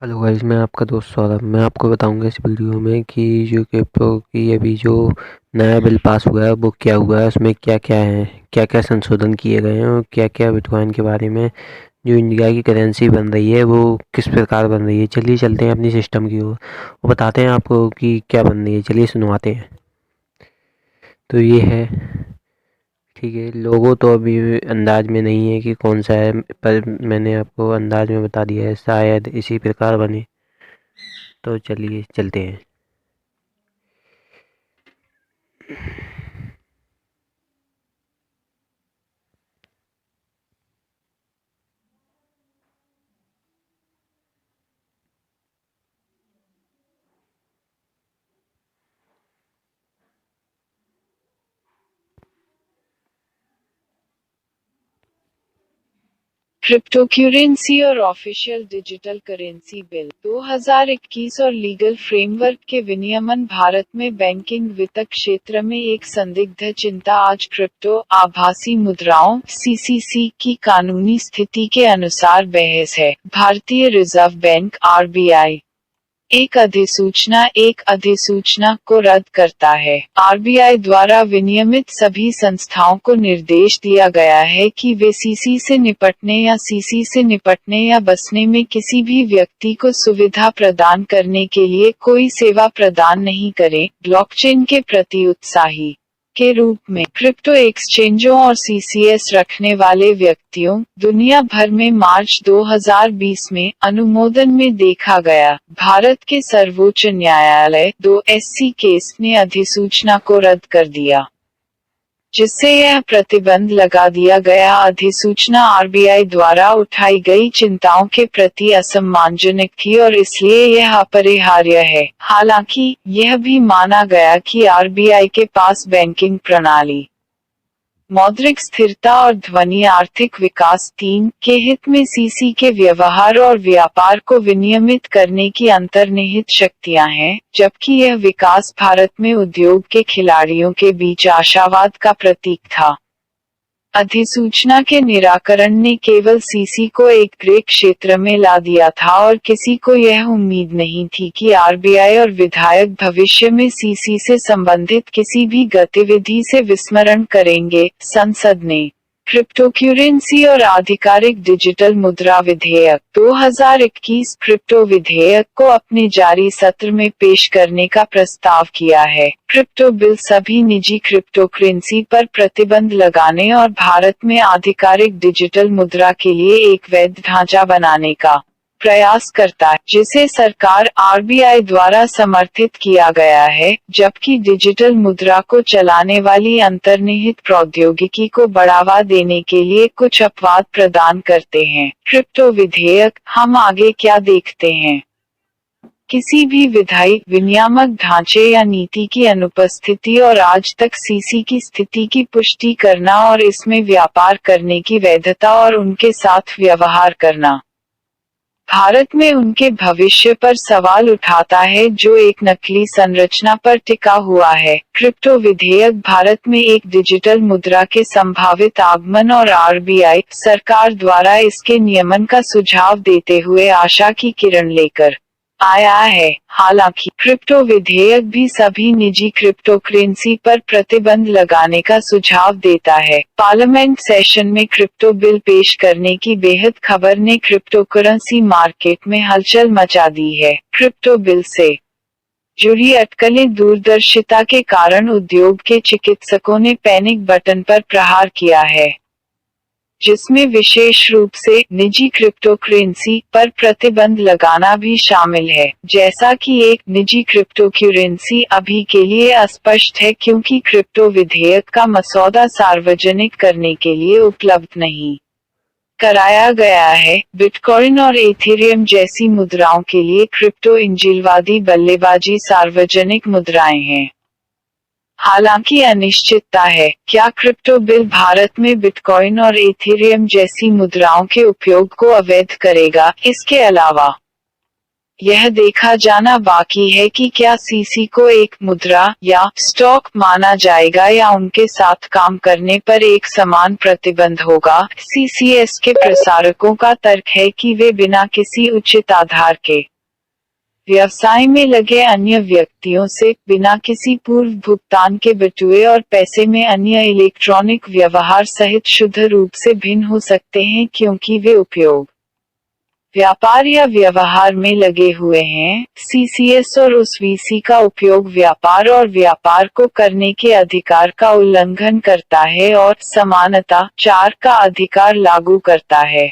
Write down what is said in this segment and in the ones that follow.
Hello guys, मैं आपका दोस्त सौरभ। मैं आपको बताऊंगा इस वीडियो में कि जो क्रिप्टो की अभी जो नया बिल पास हुआ है वो क्या हुआ है, उसमें क्या क्या है, क्या क्या संशोधन किए गए हैं और क्या क्या बिटकॉइन के बारे में जो इंडिया की करेंसी बन रही है वो किस प्रकार बन रही है। चलिए चलते हैं अपनी सिस्टम की ओर और बताते हैं आपको कि क्या बन रही है। चलिए सुनवाते हैं। तो ये है, ठीक है। लोगो तो अभी अंदाज में नहीं है कि कौन सा है, पर मैंने आपको अंदाज में बता दिया है, शायद इसी प्रकार बने। तो चलिए चलते हैं। क्रिप्टोकरेंसी और ऑफिशियल डिजिटल करेंसी बिल 2021 और लीगल फ्रेमवर्क के विनियमन। भारत में बैंकिंग वित्त क्षेत्र में एक संदिग्ध चिंता आज क्रिप्टो आभासी मुद्राओं (सीसीसी) की कानूनी स्थिति के अनुसार बहस है। भारतीय रिजर्व बैंक (आरबीआई) एक अधिसूचना को रद्द करता है। आरबीआई द्वारा विनियमित सभी संस्थाओं को निर्देश दिया गया है कि वे सीसी से निपटने या सीसी से निपटने या बचने में किसी भी व्यक्ति को सुविधा प्रदान करने के लिए कोई सेवा प्रदान नहीं करें। ब्लॉकचेन के प्रति उत्साही के रूप में क्रिप्टो एक्सचेंजों और सीसीएस रखने वाले व्यक्तियों दुनिया भर में मार्च 2020 में अनुमोदन में देखा गया। भारत के सर्वोच्च न्यायालय 2SC केस ने अधिसूचना को रद्द कर दिया, जिससे यह प्रतिबंध लगा दिया गया। अधिसूचना आरबीआई द्वारा उठाई गई चिंताओं के प्रति असम्मानजनक थी और इसलिए यह अपरिहार्य है। हालांकि, यह भी माना गया कि आरबीआई के पास बैंकिंग प्रणाली, मौद्रिक स्थिरता और ध्वनि आर्थिक विकास 3 के हित में सीसी के व्यवहार और व्यापार को विनियमित करने की अंतर्निहित शक्तियां हैं, जबकि यह विकास भारत में उद्योग के खिलाड़ियों के बीच आशावाद का प्रतीक था। अधिसूचना के निराकरण ने केवल सीसी को एक ग्रे क्षेत्र में ला दिया था और किसी को यह उम्मीद नहीं थी कि आरबीआई और विधायक भविष्य में सीसी से संबंधित किसी भी गतिविधि से विस्मरण करेंगे। संसद ने क्रिप्टोकरेंसी और आधिकारिक डिजिटल मुद्रा विधेयक 2021 क्रिप्टो विधेयक को अपने जारी सत्र में पेश करने का प्रस्ताव किया है। क्रिप्टो बिल सभी निजी क्रिप्टोकरेंसी पर प्रतिबंध लगाने और भारत में आधिकारिक डिजिटल मुद्रा के लिए एक वैध ढांचा बनाने का प्रयास करता है, जिसे सरकार आरबीआई द्वारा समर्थित किया गया है, जबकि डिजिटल मुद्रा को चलाने वाली अंतर्निहित प्रौद्योगिकी को बढ़ावा देने के लिए कुछ अपवाद प्रदान करते हैं। क्रिप्टो विधेयक, हम आगे क्या देखते हैं? किसी भी विधायी, विनियामक ढांचे या नीति की अनुपस्थिति और आज तक सीसी की स्थिति की पुष्टि करना और इसमें व्यापार करने की वैधता और उनके साथ व्यवहार करना भारत में उनके भविष्य पर सवाल उठाता है, जो एक नकली संरचना पर टिका हुआ है। क्रिप्टो विधेयक भारत में एक डिजिटल मुद्रा के संभावित आगमन और आरबीआई सरकार द्वारा इसके नियमन का सुझाव देते हुए आशा की किरण लेकर आया है। हालांकि, क्रिप्टो विधेयक भी सभी निजी क्रिप्टोकरेंसी पर प्रतिबंध लगाने का सुझाव देता है। पार्लियामेंट सेशन में क्रिप्टो बिल पेश करने की बेहद खबर ने क्रिप्टोकरेंसी मार्केट में हलचल मचा दी है। क्रिप्टो बिल से जुड़ी अटकलें दूरदर्शिता के कारण उद्योग के चिकित्सकों ने पैनिक बटन पर प्रहार किया है, जिसमें विशेष रूप से निजी क्रिप्टोकरेंसी पर प्रतिबंध लगाना भी शामिल है। जैसा कि एक निजी क्रिप्टोकरेंसी अभी के लिए अस्पष्ट है, क्योंकि क्रिप्टो विधेयक का मसौदा सार्वजनिक करने के लिए उपलब्ध नहीं कराया गया है। बिटकॉइन और एथेरियम जैसी मुद्राओं के लिए क्रिप्टो इंजिलवादी बल्लेबाजी सार्वजनिक मुद्राएं हैं। हालांकि अनिश्चितता है, क्या क्रिप्टो बिल भारत में बिटकॉइन और एथेरियम जैसी मुद्राओं के उपयोग को अवैध करेगा? इसके अलावा यह देखा जाना बाकी है कि क्या सीसी को एक मुद्रा या स्टॉक माना जाएगा या उनके साथ काम करने पर एक समान प्रतिबंध होगा। सीसीएस के प्रसारकों का तर्क है कि वे बिना किसी उचित आधार के व्यवसाय में लगे अन्य व्यक्तियों से बिना किसी पूर्व भुगतान के बटुए और पैसे में अन्य इलेक्ट्रॉनिक व्यवहार सहित शुद्ध रूप से भिन्न हो सकते हैं क्योंकि वे उपयोग, व्यापार या व्यवहार में लगे हुए हैं। सीसीएस और उस वीसी का उपयोग व्यापार और व्यापार को करने के अधिकार का उल्लंघन करता है और समानता 4 का अधिकार लागू करता है।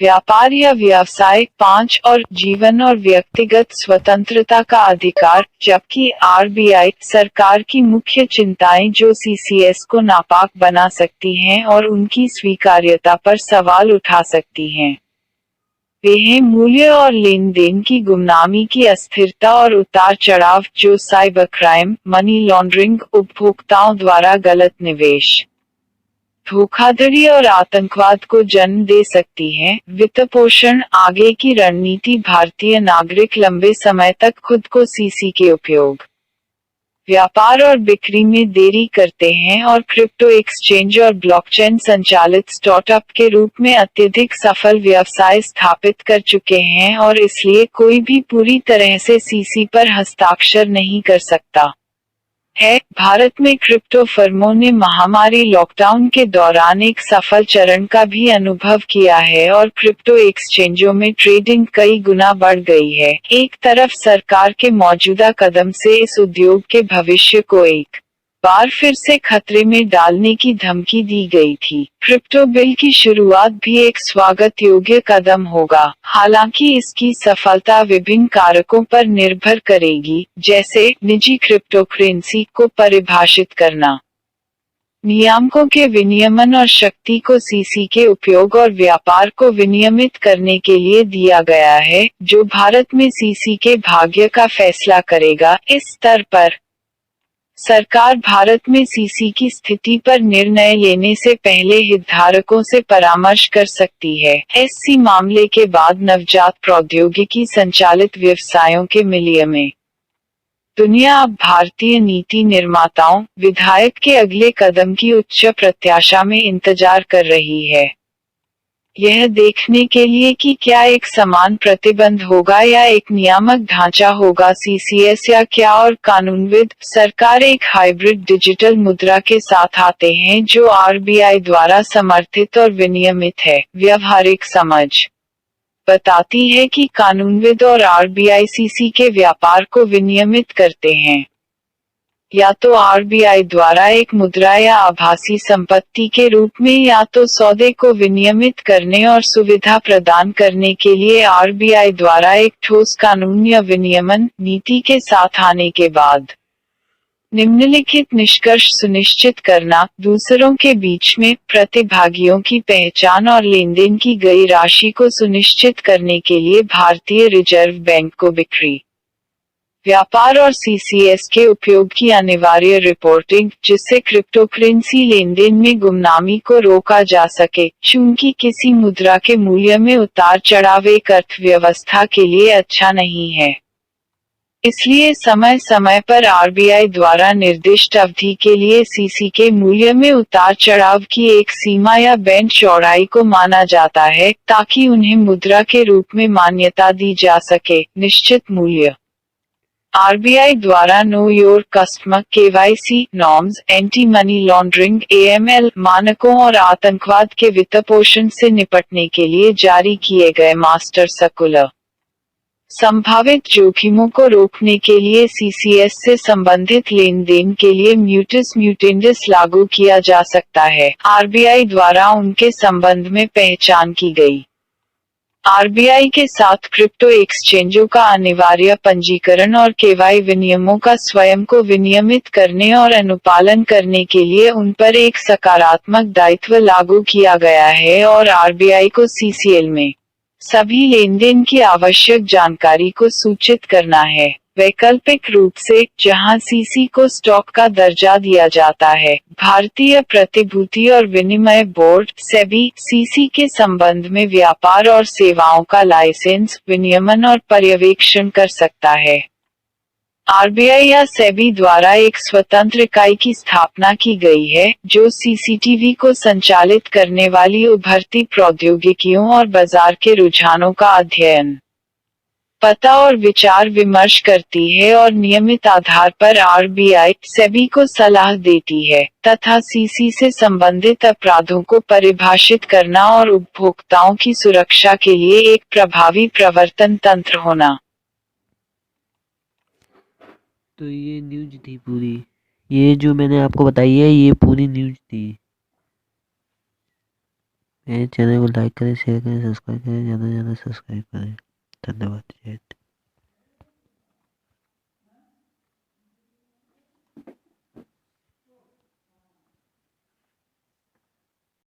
व्यापार या व्यवसाय 5 और जीवन और व्यक्तिगत स्वतंत्रता का अधिकार, जबकि आरबीआई सरकार की मुख्य चिंताएं जो सीसीएस को नापाक बना सकती हैं और उनकी स्वीकार्यता पर सवाल उठा सकती हैं। वे हैं मूल्य और लेन देन की गुमनामी की अस्थिरता और उतार चढ़ाव जो साइबर क्राइम, मनी लॉन्ड्रिंग, उपभोक्ताओं द्वारा गलत निवेश, धोखाधड़ी और आतंकवाद को जन्म दे सकती हैं। वित्तपोषण आगे की रणनीति भारतीय नागरिक लंबे समय तक खुद को सीसी के उपयोग, व्यापार और बिक्री में देरी करते हैं और क्रिप्टो एक्सचेंज और ब्लॉकचेन संचालित स्टार्टअप के रूप में अत्यधिक सफल व्यवसाय स्थापित कर चुके हैं और इसलिए कोई भी पूरी तरह से सीसी पर हस्ताक्षर नहीं कर सकता है। भारत में क्रिप्टो फर्मों ने महामारी लॉकडाउन के दौरान एक सफल चरण का भी अनुभव किया है और क्रिप्टो एक्सचेंजों में ट्रेडिंग कई गुना बढ़ गई है। एक तरफ सरकार के मौजूदा कदम से इस उद्योग के भविष्य को एक बार फिर से खतरे में डालने की धमकी दी गई थी। क्रिप्टो बिल की शुरुआत भी एक स्वागत योग्य कदम होगा, हालांकि इसकी सफलता विभिन्न कारकों पर निर्भर करेगी, जैसे निजी क्रिप्टोकरेंसी को परिभाषित करना, नियामकों के विनियमन और शक्ति को सीसी के उपयोग और व्यापार को विनियमित करने के लिए दिया गया है, जो भारत में सीसी के भाग्य का फैसला करेगा। इस स्तर पर सरकार भारत में सीसी की स्थिति पर निर्णय लेने से पहले हितधारकों से परामर्श कर सकती है। एससी मामले के बाद नवजात प्रौद्योगिकी संचालित व्यवसायों के मिलिए में दुनिया अब भारतीय नीति निर्माताओं, विधायक के अगले कदम की उच्च प्रत्याशा में इंतजार कर रही है, यह देखने के लिए कि क्या एक समान प्रतिबंध होगा या एक नियामक ढांचा होगा सीसीएस या क्या और कानूनविद सरकार एक हाइब्रिड डिजिटल मुद्रा के साथ आते हैं जो आरबीआई द्वारा समर्थित और विनियमित है। व्यवहारिक समझ बताती है कि कानूनविद और आरबीआई सीसी के व्यापार को विनियमित करते हैं, या तो आरबीआई द्वारा एक मुद्रा या आभासी संपत्ति के रूप में या तो सौदे को विनियमित करने और सुविधा प्रदान करने के लिए आरबीआई द्वारा एक ठोस कानून या विनियमन नीति के साथ आने के बाद। निम्नलिखित निष्कर्ष सुनिश्चित करना, दूसरों के बीच में प्रतिभागियों की पहचान और लेनदेन की गई राशि को सुनिश्चित करने के लिए भारतीय रिजर्व बैंक को बिक्री, व्यापार और सीसीएस के उपयोग की अनिवार्य रिपोर्टिंग, जिससे क्रिप्टोकरेंसी लेनदेन में गुमनामी को रोका जा सके, चूंकि किसी मुद्रा के मूल्य में उतार चढ़ाव एक अर्थव्यवस्था के लिए अच्छा नहीं है। इसलिए समय समय पर आरबीआई द्वारा निर्दिष्ट अवधि के लिए सीसी के मूल्य में उतार चढ़ाव की एक सीमा या बैंड चौड़ाई को माना जाता है, ताकि उन्हें मुद्रा के रूप में मान्यता दी जा सके। निश्चित मूल्य आरबीआई द्वारा know your customer KYC norms, anti money laundering AML मानकों और आतंकवाद के वित्तपोषण से निपटने के लिए जारी किए गए मास्टर सर्कुलर। संभावित जोखिमों को रोकने के लिए सीसीएस से संबंधित लेन देन के लिए म्यूटस म्यूटेंडस लागू किया जा सकता है। आरबीआई द्वारा उनके संबंध में पहचान की गई। आरबीआई के साथ क्रिप्टो एक्सचेंजों का अनिवार्य पंजीकरण और केवाई विनियमों का स्वयं को विनियमित करने और अनुपालन करने के लिए उन पर एक सकारात्मक दायित्व लागू किया गया है और आरबीआई को सीसीएल में सभी लेनदेन की आवश्यक जानकारी को सूचित करना है। वैकल्पिक रूप से, जहां सीसी को स्टॉक का दर्जा दिया जाता है, भारतीय प्रतिभूति और विनिमय बोर्ड सेबी सीसी के संबंध में व्यापार और सेवाओं का लाइसेंस, विनियमन और पर्यवेक्षण कर सकता है। आरबीआई या सेबी द्वारा एक स्वतंत्र इकाई की स्थापना की गई है, जो सीसीटीवी को संचालित करने वाली उभरती प्रौद्योगिकियों और बाजार के रुझानों का अध्ययन, पता और विचार विमर्श करती है और नियमित आधार पर आरबीआई सेबी को सलाह देती है, तथा सीसी से संबंधित अपराधों को परिभाषित करना और उपभोक्ताओं की सुरक्षा के लिए एक प्रभावी प्रवर्तन तंत्र होना। तो ये न्यूज थी पूरी, ये जो मैंने आपको बताई है ये पूरी न्यूज थी। मेरे चैनल को लाइक करें, शेयर करें, सब्सक्राइब करें, ज़्यादा से ज़्यादा सब्सक्राइब करें। धन्यवाद।